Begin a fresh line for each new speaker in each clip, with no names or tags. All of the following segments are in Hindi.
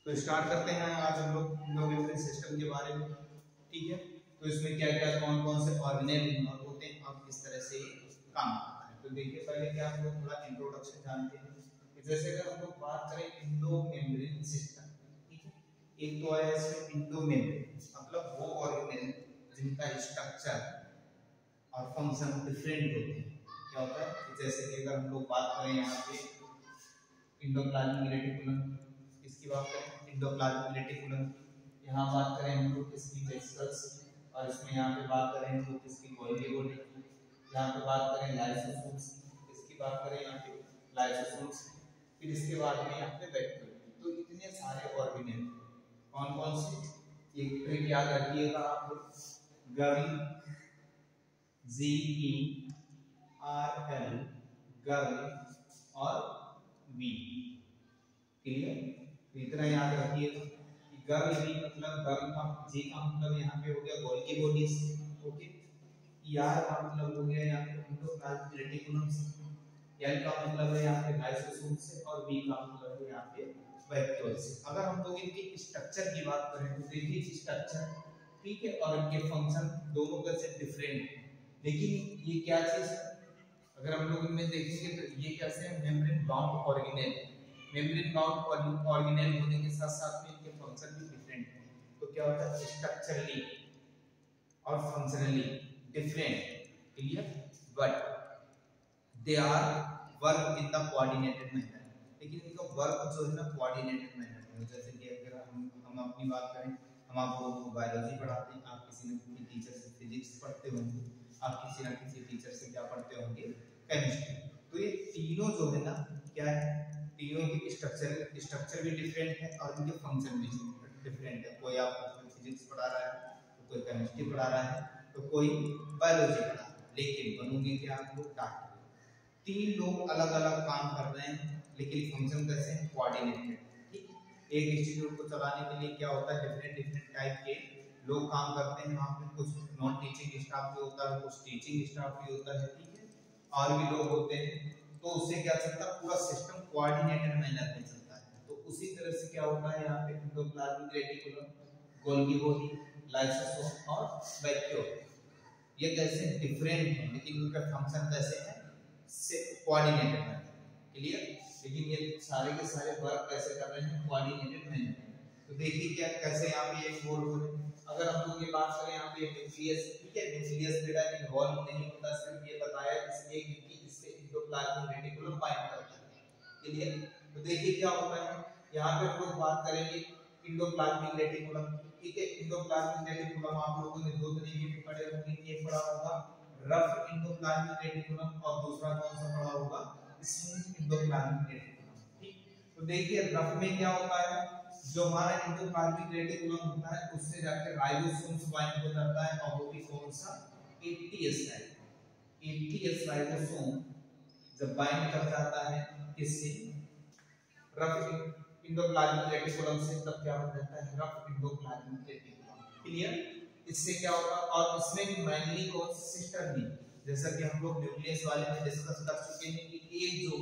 तो स्टार्ट करते हैं आज हम लोग मेमोरी सिस्टम के बारे में। ठीक है, तो इसमें क्या क्या कौन कौन से ऑर्गेनेल होते हैं और किस तरह से काम करता है। तो देखिए पहले क्या हम लोग थोड़ा इंट्रोडक्शन जानते हैं कि जैसे अगर हम लोग बात करें इंडो मेम्ब्रेन सिस्टम, ठीक है, एक तो आया इसमें इंडो मेम्ब्रेन मतलब वो ऑर्गेनेल जिनका स्ट्रक्चर और फंक्शन डिफरेंट होते हैं। क्या होता है कि जैसे कि अगर हम लोग बात करें यहाँ पे इंडोप्लाज्मिक रेटिकुलम, इसकी बात करें इंडोप्लाज्मिक रेटिकुलम, यहाँ बात करें हम लोग इसकी वेसिकल्स, और इसमें यहाँ पे बात करें हम लोग इसकी गोल्गी बॉडी, यहाँ पे बात करें लाइसोसोम्स, इसकी बात करें यहाँ पे लाइसोसोम्स, फिर इसके बाद में यहाँ पे वैक्यूल। तो इतने सारे ऑर्गेनेल कौन कौन से, एक ट्रिक याद रखिएगा आप लोग, गर्ल GERL गर्ल और वी, क्लियर। इतना याद रखिएगा कि गर्ल वी मतलब गर्ल का जी का मतलब यहाँ पे हो गया गोल्गी बॉडी, ओके, ER का मतलब हो गया यहाँ पे इंडोप्लाज्मिक रेटिकुलम, L का मतलब है यहाँ पे लाइसोसोम से, और V का मतलब है यहाँ पे वैक्यूल से। अगर हम लोग इनके स्ट्रक्चर की बात करें तो देखिए स्ट्रक्चर, ठीक है, और इनके फंक्शन दोनों का से डिफरेंट है। लेकिन ये क्या चीज है, अगर हम लोग इनमें देखेंगे तो ये कैसे है, membrane bound organelle, membrane bound organelle होने के साथ साथ में इनके फंक्शन भी डिफरेंट है। तो क्या होता है, स्ट्रक्चरली और functionally different, clear, but they are work in the coordinated manner. लेकिन इनका वर्क जो है ना कोऑर्डिनेटेड मैनर में, जैसे कि अगर हम अपनी बात करें, हम आपको बायोलॉजी पढ़ाते हैं, आप किसी न किसी टीचर से फिजिक्स पढ़ते होंगे, आप किसी न किसी टीचर से क्या पढ़ते होंगे, केमिस्ट्री। तो ये तीनों जो है ना क्या है, तीनों की स्ट्रक्चर भी डिफरेंट है और इनके फंक्शन भी डिफरेंट है। कोई आपको फिजिक्स पढ़ा रहा है, तो कोई केमिस्ट्री पढ़ा रहा है, तो कोई बायोलॉजी पढ़ा रहा है, लेकिन बनोगे क्या आप लोग, डॉक्टर। तीन लोग अलग अलग काम कर रहे हैं लेकिन फंक्शन कैसे हैं, कोऑर्डिनेटेड। ठीक, एक इंस्टीट्यूट को चलाने के लिए क्या होता है, डिफरेंट डिफरेंट टाइप के लोग काम करते हैं, वहाँ पे कुछ नॉन टीचिंग स्टाफ भी होता है, कुछ टीचिंग स्टाफ भी होता है, ठीक है, और भी लोग होते हैं। तो उससे क्या चलता है, पूरा सिस्टम कोऑर्डिनेटेड मैनर में चलता है। तो उसी तरह से क्या होता है यहाँ पे endoplasmic reticulum, Golgi body, lysosome और वैक्यूल, ये कैसे डिफरेंट है लेकिन उनका फंक्शन कैसे है, से कोऑर्डिनेटेड है, क्लियर। लेकिन ये सारे के सारे वर्क कैसे कर रहे हैं, कोऑर्डिनेटेड मैनर में। तो देखिए क्या कैसे यहाँ पे एक बोर्ड हो रहे, अगर हम लोग ये बात करें यहाँ पे न्यूक्लियस, ठीक है, न्यूक्लियस बेटा इन्वॉल्व नहीं होता, सिर्फ ये बताया इसलिए क्योंकि इससे इंडोप्लाज्मिक रेटिकुलम बाइंड करता है, क्लियर। तो देखिए क्या होता है, यहाँ पे हम लोग बात करेंगे इंडोप्लाज्मिक रेटिकुलम, ठीक है, इंडोप्लाज्मिक रेटिकुलम आप लोगों ने दो तरीके के पढ़े होंगे, एक पढ़ा होगा रफ इंडोप्लाज्मिक रेटिकुलम और दूसरा कौन सा पढ़ा होगा, स्मूथ इंडोप्लाज्मिक रेटिकुलम। ठीक, तो देखिए रफ में क्या होता है, जो हमारा इंडोप्लाज्मिक रेटिकुलम होता है उससे जाकर राइबोसोम्स बाइंड हो जाता है, और वो भी कौन सा, ATS टाइप, ATS राइबोसोम जब बाइंड कर जाता है किससे, रफ इंडोप्लाज्मिक रेटिकुलम से, तब क्या बन जाता है, रफ इंडोप्लाज्मिक रेटिकुलम, क्लियर। इससे क्या होगा, और इसमें मेनली कौन सी सिस्टम भी, जैसा कि हम लोग न्यूक्लियस वाले में डिस्कस कर चुके हैं कि एक जो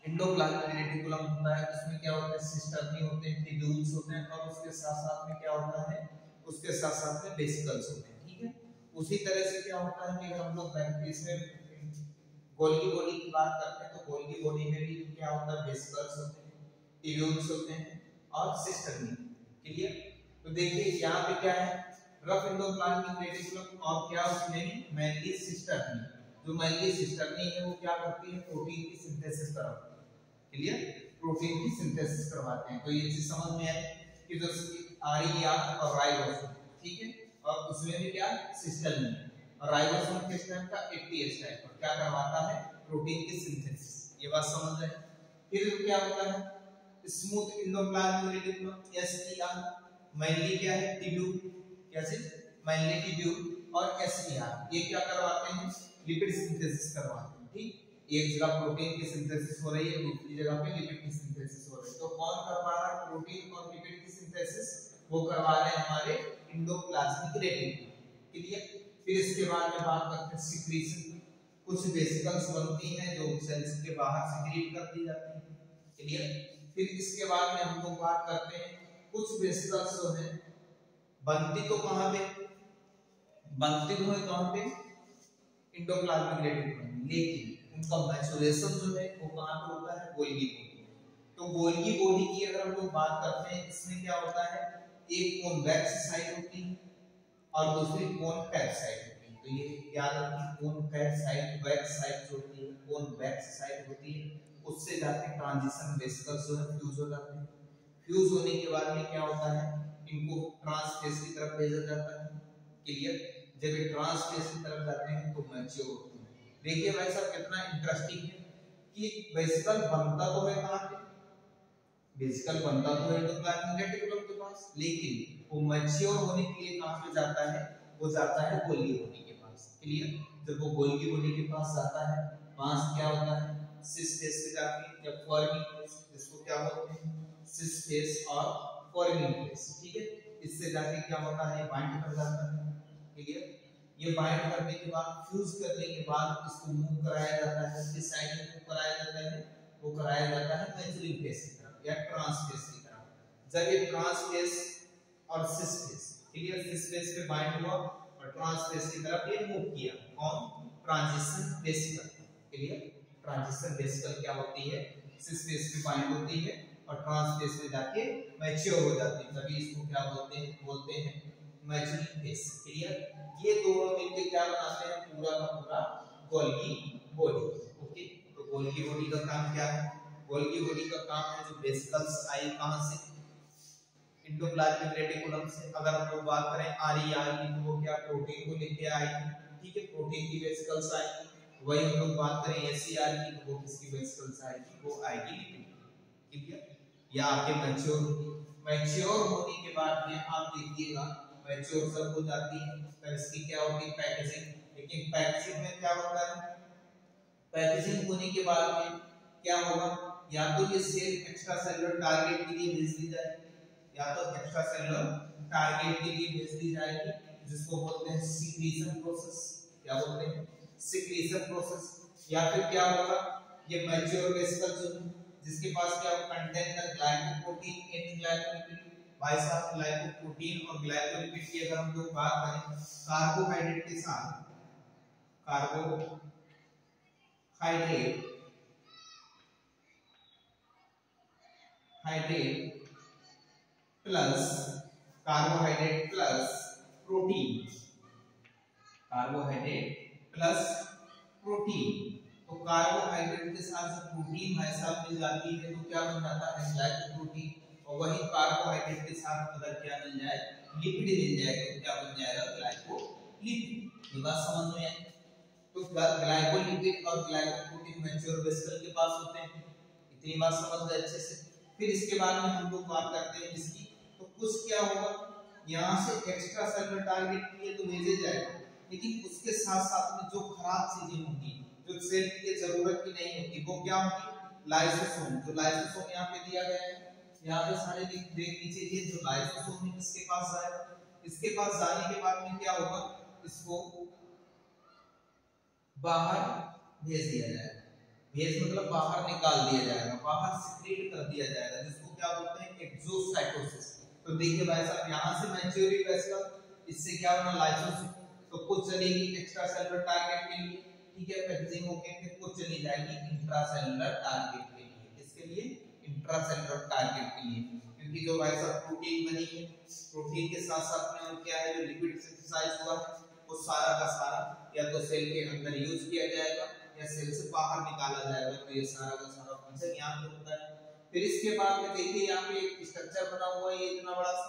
इंडोप्लाज्मिक रेटिकुलम होता है उसमें क्या होता है, सिस्टम भी होते हैं, ट्यूब्यूल्स होते हैं, और उसके साथ साथ में क्या होता है, उसके साथ साथ में वेसिकल्स होते हैं, ठीक है। उसी तरह से क्या होता है कि अगर हम लोग इसमें गोल्गी बॉडी की बात करते हैं तो गोल्गी बॉडी में भी क्या होता है, वेसिकल्स होते हैं, ट्यूब्यूल्स होते हैं और सिस्टम भी, क्लियर। तो देखिए यहाँ पे क्या है, रफ इंडोप्लाज्मिक रेटिकुलम, और क्या उसमें मेनली सिस्टर्नी, जो मेनली सिस्टर्नी है वो क्या करती है, प्रोटीन की सिंथेसिस करवाती है, क्लियर, प्रोटीन की सिंथेसिस करवाते हैं। तो ये चीज समझ में आई कि जो RER और राइबोसोम, ठीक है, और उसमें भी क्या सिस्टर्नी, और राइबोसोम किस टाइप का, ATS टाइप का, क्या करवाता है, प्रोटीन की सिंथेसिस, ये बात समझ रहे हैं। फिर क्या होता है, smooth endoplasmic reticulum SER, mainly क्या है, ट्यूब्यूल, कैसे, मेनली ट्यूब्यूल, और SER ये क्या करवाते हैं, लिपिड सिंथेसिस करवाते हैं, ठीक। एक जगह प्रोटीन की सिंथेसिस हो रही है, दूसरी जगह पे लिपिड की सिंथेसिस हो रही है, तो कौन करवा रहा है प्रोटीन और लिपिड की सिंथेसिस, वो करवा रहे हैं हमारे इंडोप्लाज्मिक रेटिकुलम, क्लियर। फिर इसके बाद में बात करते हैं सिक्रीशन, कुछ वेसिकल्स बनती हैं जो सेल्स के बाहर सिक्रीट कर दी जाती हैं, क्लियर। फिर इसके बाद में हम लोग बात करते हैं कुछ वेसिकल्स जो है बनती तो कहां पे, बनती तो है कहां पे, एंडोप्लाज्मिक रेटिकुलम, लेकिन उनका मैच्योरेशन जो है वो कहां पे होता है, गोल्गी बॉडी। तो गोल्गी बॉडी की अगर हम लोग बात करते हैं, इसमें क्या होता है, एक कॉन्वेक्स साइड होती है और दूसरी कॉन्वेक्स साइड होती है। तो ये याद रखिए, कॉन्वेक्स साइड, वेक्स साइड जो होती है, कॉन्वेक्स साइड होती है, उससे जाके ट्रांजिशन वेसिकल्स जो है फ्यूज हो जाते हैं। फ्यूज होने के बाद में क्या होता है, इनको ट्रांसफेस की तरफ भेजा जाता है। क्लियर? जब ये ट्रांसफेस की तरफ जाते हैं तो मैच्योर होते हैं। देखिए भाई साहब कितना इंटरेस्टिंग है कि वेसिकल बनता तो है कहां पे, वेसिकल बनता तो है एंडोप्लाज्मिक रेटिकुलम के पास, लेकिन वो मैच्योर होने के लिए कहां पे जाता है, वो जाता है गोल्गी बॉडी के पास। क्लियर? जब वो गोल्गी बॉडी के पास जाता है, वहां से क्या होता है, सिस फेस से जाके या फॉर्मिंग फेस, जिसको क्या बोलते हैं, सिस फेस और फॉर्मिंग फेस। ठीक है, इससे जाके क्या होता है, बाइंड कर जाता है। क्लियर? ये बाइंड करने के बाद, फ्यूज करने के बाद इसको मूव कराया जाता है, किस साइड में मूव कराया जाता है, वो कराया जाता है मैच्योरिंग फेस की तरफ या ट्रांसफेस की तरफ। जब ये ट्रांसफेस और cis face, clear, cis face पे बाइंड हुआ और ट्रांसफेस की तरफ ये मूव किया, कौन, transition vesicle. Clear? Transition vesicle क्या होती है, सिस फेस पे बाइंड होती है और ट्रांसफेस में जाके मैच्योर हो जाती है, तभी इसको क्या बोलते हैं मैच्योरिंग फेस। क्लियर? ये दोनों मिलकर क्या बनाते हैं, पूरा का पूरा गोल्गी बॉडी। ओके, तो गोल्गी बॉडी का काम क्या है, गोल्गी बॉडी का काम है जो वेसिकल्स आई कहां से, एंडोप्लाज्मिक रेटिकुलम से। अगर हम लोग बात करें आरईआर की, तो वो क्या प्रोटीन को लेके आएगी। ठीक है, प्रोटीन की वेसिकल्स आएगी। वही हम लोग बात करें एससीआर की, तो वो किसकी वेसिकल्स आएगी, वो आएगी लिपिड। ठीक है, या आपके मैच्योर होगी। मैच्योर होने के बाद में आप देखिएगा मैच्योर सब हो जाती है, तब इसकी क्या होती है, पैकेजिंग। लेकिन पैकेजिंग में क्या होता है, पैकेजिंग होने के बाद में क्या होगा, या तो ये सेल एक्स्ट्रा सेलुलर टारगेट के लिए भेज दी जाएगी, या तो एक्स्ट्रा सेलुलर टारगेट के लिए भेज दी जाएगी, जिसको बोलते हैं सिक्रीशन प्रोसेस। क्या बोलते हैं, सिक्रीशन प्रोसेस। या फिर क्या होगा, ये मैच्योर वेसिकल जो जिसके पास क्या contain the glycoprotein and glycolipid. भाई साहब ग्लाइकोप्रोटीन और ग्लाइकोलिपिड की अगर हम लोग बात करें, कार्बोहाइड्रेट के साथ, carbohydrate plus carbohydrate plus protein, carbohydrate plus protein. तो कार्बोहाइड्रेट के साथ जब प्रोटीन भाई साहब मिल जाती है तो क्या बन जाता है, ग्लाइकोप्रोटीन। और वही कार्बोहाइड्रेट के साथ अगर क्या मिल जाए, लिपिड मिल जाए, तो क्या बन जाएगा, ग्लाइकोलिपिड। ये बात समझ में आई? तो ग्लाइकोलिपिड और ग्लाइकोप्रोटीन मैच्योर वेसिकल के पास होते हैं। इतनी बात समझ गए अच्छे से? फिर इसके बाद में हम लोग बात करते हैं इसकी, तो कुछ क्या होगा, यहाँ से एक्स्ट्रा सेलुलर टारगेट के लिए तो भेजे जाएगा, लेकिन उसके साथ साथ में जो खराब चीजें होंगी, जो सेल की जरूरत की नहीं होती, वो क्या होगी, लाइसोसोम। जो लाइसोसोम यहाँ पे दिया गया है, यहाँ पे सारे देख लीजिए, ये जो लाइसोसोम है इसके पास जाएगा। इसके पास जाने के बाद में क्या होगा, इसको बाहर भेज दिया जाएगा। भेज मतलब बाहर निकाल दिया जाएगा, बाहर सिक्रेट कर दिया जाएगा, जिसको क्या बोलते हैं, एक्सोसाइटोसिस। तो देखिए भाई साहब, यहाँ से मैच्योरिटी वेसिकल, इससे क्या होना, लाइसोसोम। तो कुछ चलेगी एक्स्ट्रा सेलुलर टारगेट के लिए, ठीक है, पैकेजिंग होके, फिर कुछ चली जाएगी इंट्रासेलुलर टारगेट के लिए। किसके लिए, इंट्रासेलुलर टारगेट के लिए। क्योंकि जो भाई साहब प्रोटीन बनी है, प्रोटीन के साथ साथ में और क्या है, जो लिपिड सिंथेसाइज हुआ है, वो सारा का सारा या तो सेल के अंदर यूज किया जाएगा या सेल से बाहर निकाला जाएगा। तो ये सारा का सारा फंक्शन यहाँ पे होता है। फिर इसके बाद में देखिए यहाँ पे एक स्ट्रक्चर बना हुआ है, ये इतना बड़ा सा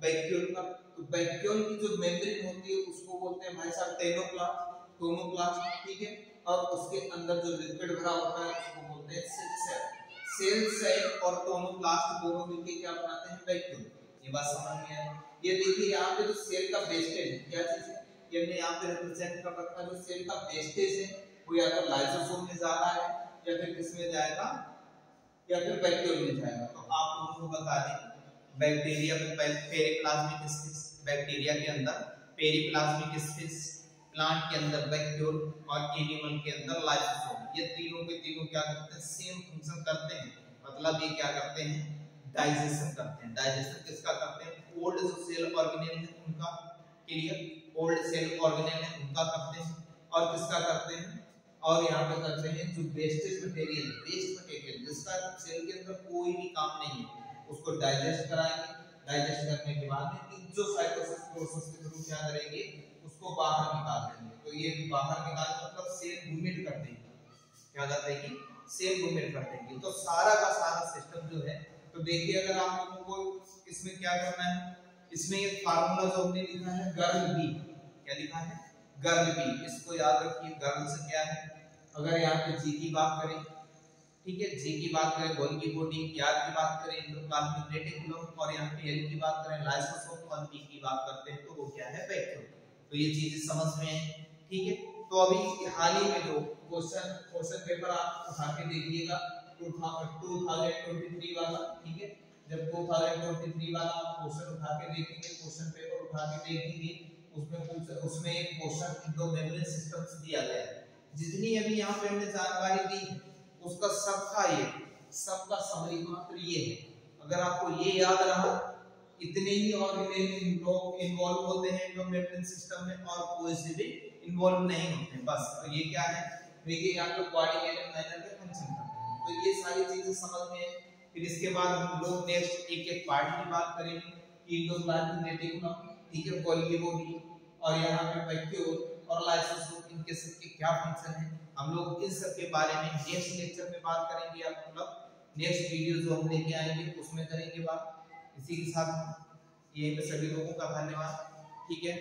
वैक्यूल का। तो वैक्यूल की जो मेम्ब्रेन होती है उसको बोलते हैं भाई साहब टेनोप्लास्ट, टोनोप्लास्ट। ठीक है, और उसके अंदर जो लिक्विड भरा होता है उसको बोलते हैं सेल सेल। सेल सेल और टोनोप्लास्ट दोनों मिलकर क्या बनाते हैं, वैक्यूल। ये बात समझ में आई? ये देखिए यहाँ पे जो सेल का वेस्टेज है, क्या चीज है, ये हमने यहाँ पे रिप्रेजेंट कर रखा है। जो सेल का वेस्टेज है वो या तो लाइसोसोम में ज्यादा है, या फिर किसमें जाएगा, या फिर वैक्यूल में जाएगा। तो आप लोगों को बता दें, बैक्टीरिया में पेरिप्लाज्मिक स्पेस, बैक्टीरिया के अंदर पेरिप्लाज्मिक स्पेस, प्लांट के अंदर वैक्यूल और एनिमल के अंदर लाइसोसोम। ये तीनों के तीनों क्या करते हैं, सेम फंक्शन करते हैं। मतलब ये क्या करते हैं, डाइजेशन करते हैं। डाइजेशन किसका करते हैं, ओल्ड जो सेल ऑर्गेनेल है उनका, क्लियर, ओल्ड सेल ऑर्गेनेल है उनका करते हैं। और किसका करते हैं, और यहाँ पे करते हैं जो वेस्टेज मटेरियल, वेस्ट मटेरियल जिसका सेल के अंदर कोई भी काम नहीं है, उसको डाइजेस्ट कराएंगे। डाइजेस्ट करने के बाद में एक्सोसाइटोसिस प्रोसेस के थ्रू क्या करेंगे, उसको बाहर निकाल देंगे। तो ये बाहर निकाल मतलब सेल वुमेट कर देंगे, क्या करते हैं कि सेल वुमेट कर देंगे। तो सारा का सारा सिस्टम जो है, तो देखिए अगर आप लोगों को इसमें क्या करना है, इसमें ये फार्मूला जो हमने लिखा है गर्ल बी, क्या लिखा है, गर्ल बी, इसको याद रखिए। गर्ल से क्या है, अगर यहाँ पे जी की बात करें, ठीक है, जी की बात करें गोल्गी बॉडी, याद की बात करें एंडोप्लाज्मिक रेटिकुलम, और यहाँ पे एल की बात करें लाइसोसोम, और पी की बात करते हैं तो वो क्या है, वैक्यूल। तो ये चीजें समझ में है, ठीक है। तो अभी हाल ही में जो क्वेश्चन पेपर आप उठा के देखिएगा 2023 वाला, ठीक है, जब 2023 वाला आप क्वेश्चन उठा के देखेंगे, क्वेश्चन पेपर उठा के देखेंगे, उसमें एक क्वेश्चन इंडोमेम्ब्रेन सिस्टम्स दिया गया है। जितनी अभी यहाँ पे हमने जानकारी दी उसका सबका ये, सबका समरी मात्र ये है। अगर आपको ये याद रहा, इतने ही ऑर्गेनेल लोग इन्वॉल्व होते हैं एंडोमेम्ब्रेन सिस्टम में, और कोई से भी इन्वॉल्व नहीं होते बस। तो ये क्या है, देखिए यहाँ पे बॉडी लाइनर के फंक्शन करते हैं। तो ये सारी चीजें समझ में है। फिर इसके बाद हम लोग नेक्स्ट एक एक पार्ट की बात करेंगे, एंडोप्लाज्मिक रेटिकुलम, ठीक है, गोल्गी बॉडी, और यहाँ पे वैक्यूल और लाइसोसोम, इनके सबके क्या फंक्शन है, हम लोग इन सब के बारे में नेक्स्ट लेक्चर में बात करेंगे, या मतलब नेक्स्ट वीडियो जो हम लेके आएंगे उसमें करेंगे बात। इसी के साथ यहीं पे सभी लोगों का धन्यवाद, ठीक है।